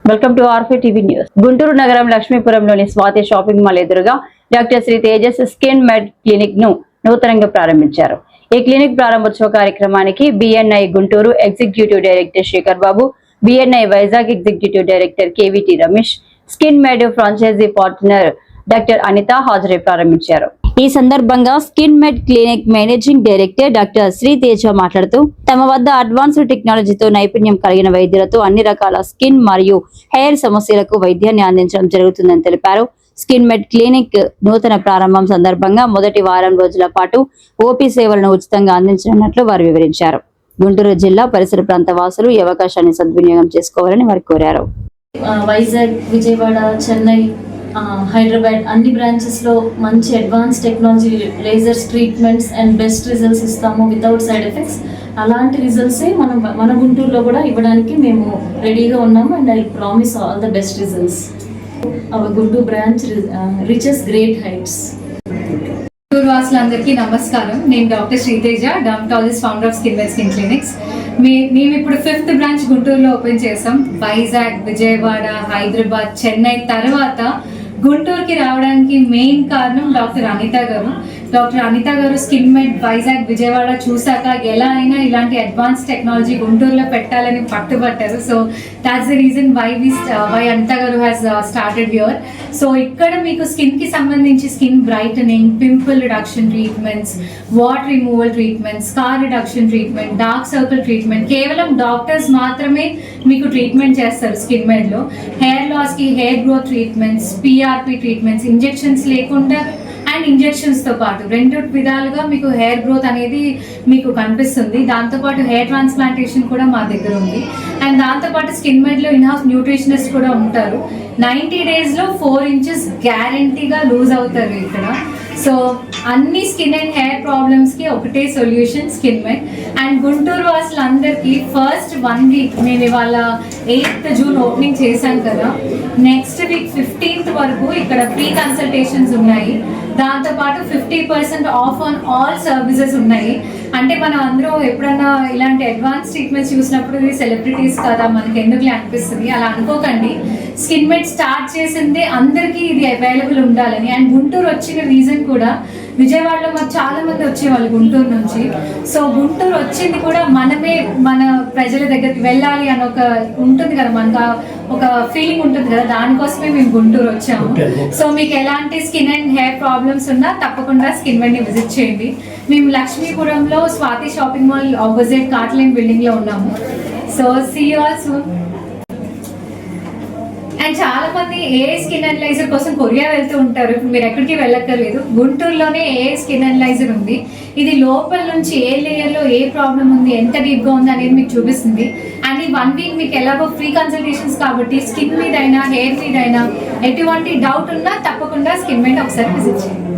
Welcome to ఆర్ఫీ TV news. Guntur నగరం లక్ష్మీపురంలోని స్వాతి షాపింగ్ మాల్ ఎదురుగా doctor Sri Tejas skin med clinic ను నూతనంగా ప్రారంభించారు. ఈ క్లినిక్ ప్రారంభోత్సవ కార్యక్రమానికి BNI Guntur executive director Sekhar Babu, BNI Vizag executive director KVT Ramesh, skin med franchisee partner doctor Anitha హాజరై ప్రారంభించారు. ఈ సందర్భంగా skin med clinic managing director doctor Sri Teja మాట్లాడుతూ తమ వద్ద అడ్వాన్స్డ్ టెక్నాలజీతో నైపుణ్యం కలిగిన వైద్యులతో అన్ని రకాల స్కిన్ మరియు హెయిర్ సమస్యలకు వైద్యాన్ని అందించడం జరుగుతుందని తెలిపారు. స్కిన్ మెడ్ క్లినిక్ నూతన ప్రారంభం సందర్భంగా మొదటి వారం రోజుల పాటు ఓపీ సేవలను ఉచితంగా అందించనున్నట్లు వారు వివరించారు. గుంటూరు జిల్లా పరిసర ప్రాంత వాసులు ఈ అవకాశాన్ని సద్వినియోగం చేసుకోవాలని వారు కోరారు. వైజాగ్, విజయవాడ, చెన్నై, హైదరాబాద్ అన్ని బ్రాంచెస్లో మంచి advance technology lasers treatments and best results ఇస్తాము వితౌట్ సైడ్ ఎఫెక్ట్స్. అలాంటి రిజల్ట్సే మన గుంటూరులో కూడా ఇవ్వడానికి మేము రెడీగా ఉన్నాము. And I promise all the best results. Our Guntur branch reaches great heights. Guntur వాసులందరికీ నమస్కారం. నేను doctor Sriteja, dermatologist, founder of skin med skin clinics. మేము ఇప్పుడు 5th బ్రాంచ్ గుంటూరులో ఓపెన్ చేసాం. వైజాగ్, విజయవాడ, హైదరాబాద్, చెన్నై తర్వాత గుంటూరుకి రావడానికి మెయిన్ కారణం డాక్టర్ అనిత గారు. డాక్టర్ అనిత గారు స్కిన్ మెడ్ వైజాగ్, విజయవాడ చూసాక ఎలా అయినా ఇలాంటి అడ్వాన్స్ టెక్నాలజీ గుంటూరులో పెట్టాలని పట్టుబట్టారు. So that's the reason why Anitha గారు హ్యాస్ స్టార్టెడ్ హియర్. సో ఇక్కడ మీకు స్కిన్ కి సంబంధించి skin brightening, pimple reduction treatments, water removal treatment, scar reduction treatment, dark circle treatment కేవలం డాక్టర్స్ మాత్రమే మీకు ట్రీట్మెంట్ చేస్తారు. స్కిన్ మెడ్ లో హెయిర్ లాస్ కి hair growth treatments, PRP treatments, injections లేకుండా అండ్ ఇంజెక్షన్స్ తో పాటు 2 విధాలుగా మీకు హెయిర్ గ్రోత్ అనేది మీకు కనిపిస్తుంది. దాంతోపాటు హెయిర్ ట్రాన్స్ప్లాంటేషన్ కూడా మా దగ్గర ఉంది. అండ్ దాంతోపాటు స్కిన్ మెడ్ లో ఇన్హౌస్ న్యూట్రిషనిస్ట్ కూడా ఉంటారు. 90 days లో 4 inches గ్యారంటీగా లూజ్ అవుతారు ఇక్కడ. సో అన్ని స్కిన్ అండ్ హెయిర్ ప్రాబ్లమ్స్ కి ఒకటే solution skin med. And Guntur వాసులందరికీ ఫస్ట్ 1 week మేము ఇవాళ 8th June ఓపెనింగ్ చేశాం కదా, నెక్స్ట్ వీక్ 15th వరకు ఇక్కడ ఫ్రీ కన్సల్టేషన్స్ ఉన్నాయి. దాంతోపాటు 50% ఆఫ్ ఆన్ ఆల్ సర్వీసెస్ ఉన్నాయి. అంటే మనం అందరం ఎప్పుడన్నా ఇలాంటి అడ్వాన్స్ ట్రీట్మెంట్స్ చూసినప్పుడు ఇది సెలబ్రిటీస్ కదా మనకి ఎందుకు అనిపిస్తుంది. అలా అనుకోకండి. స్కిన్ మెడ్ స్టార్ట్ చేసిందే అందరికీ ఇది అవైలబుల్ ఉండాలని. అండ్ గుంటూరు వచ్చిన రీజన్ కూడా విజయవాడలో మాకు చాలా మంది వచ్చేవాళ్ళు గుంటూరు నుంచి. సో గుంటూరు వచ్చింది కూడా మనమే మన ప్రజల దగ్గరికి వెళ్ళాలి అని ఒక ఉంటుంది కదా, మనకు ఒక ఫీలింగ్ ఉంటుంది కదా, దానికోసమే మేము గుంటూరు వచ్చాము. సో మీకు ఎలాంటి స్కిన్ అండ్ హెయిర్ ప్రాబ్లమ్స్ ఉన్నా తప్పకుండా స్కిన్ మెడ్ ని విజిట్ చేయండి. మేము లక్ష్మీపురంలో స్వాతి షాపింగ్ మాల్ ఆపోజిట్ కార్ట్లైన్ బిల్డింగ్ లో ఉన్నాము. So see you all soon. And చాలా మంది ఏ స్కిన్ అనలైజర్ కోసం కొరియా వెళ్తూ ఉంటారు. ఇప్పుడు మీరు ఎక్కడికి వెళ్ళక్కర్లేదు, గుంటూరులోనే ఏ స్కిన్ అనలైజర్ ఉంది. ఇది లోపల నుంచి ఏ లేయర్ లో ఏ ప్రాబ్లం ఉంది, ఎంత డీప్ గా ఉంది అనేది మీకు చూపిస్తుంది. అండ్ ఈ 1 week మీకు ఎలాగో ఫ్రీ కన్సల్టేషన్స్ కాబట్టి స్కిన్ మీద అయినా హెయిర్ మీద అయినా ఎటువంటి డౌట్ ఉన్నా తప్పకుండా స్కిన్ మెడ్ ఒకసారి విజిట్ చేయండి.